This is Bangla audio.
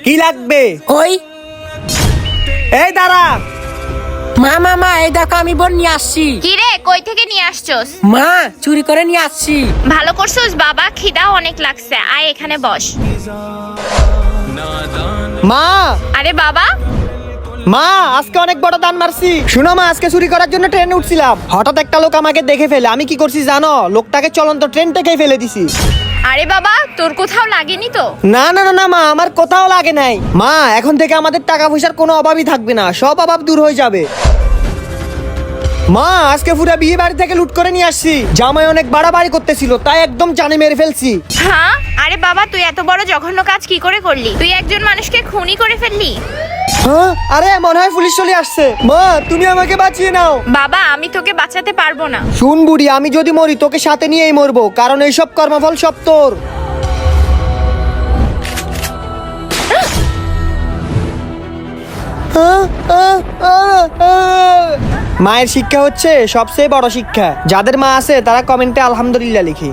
কি লাগবে? ওই এই দাঁড়া। মা এই দেখো আমি বোন নিয়ে আসছি। কি রে, কই থেকে নিয়ে আসছস? মা চুরি করে নিয়ে আসছি। ভালো করছস বাবা, খিদাও অনেক লাগছে, আয় এখানে বস। মা আরে বাবা, মা আজকে অনেক বড় দান মারছি। শুনো মা, আজকে চুরি করার জন্য ট্রেনে উঠছিলাম, হঠাৎ একটা লোক আমাকে দেখে ফেলে। আমি কি করছি জানো? লোকটাকে চলন্ত ট্রেন থেকেই ফেলে দিছি। আরে বাবা তোর কোথাও লাগেনি তো? না না না না মা, আমার কোথাও লাগে নাই। মা এখন থেকে আমাদের টাকা পয়সার কোনো অভাবই থাকবে না, সব অভাব দূর হয়ে যাবে। মা আজকে পুরা বিয়ে বাড়ি থেকে লুট করে নিয়ে আসছি। জামাই অনেক বাড়াবাড়ি করতেছিল, তাই একদম জানে মেরে ফেলছি। হ্যাঁ? আরে বাবা তুই এত বড় জঘন্য কাজ কি করে করলি? তুই একজন মানুষকে খুনি করে ফেললি। হ্যাঁ? আরে মনে হয় পুলিশ চলে আসছে। মা তুমি আমাকে বাঁচিয়ে নাও। বাবা আমি তোকে বাঁচাতে পারবো না। শুন বুড়ি, আমি যদি মরি তোকে সাথে নিয়েই মরবো, কারণ এইসব কর্মফল সব তোর। মায়ের শিক্ষা হচ্ছে সবচেয়ে বড় শিক্ষা। যাদের মা আছে তারা কমেন্টে আলহামদুলিল্লাহ লিখে।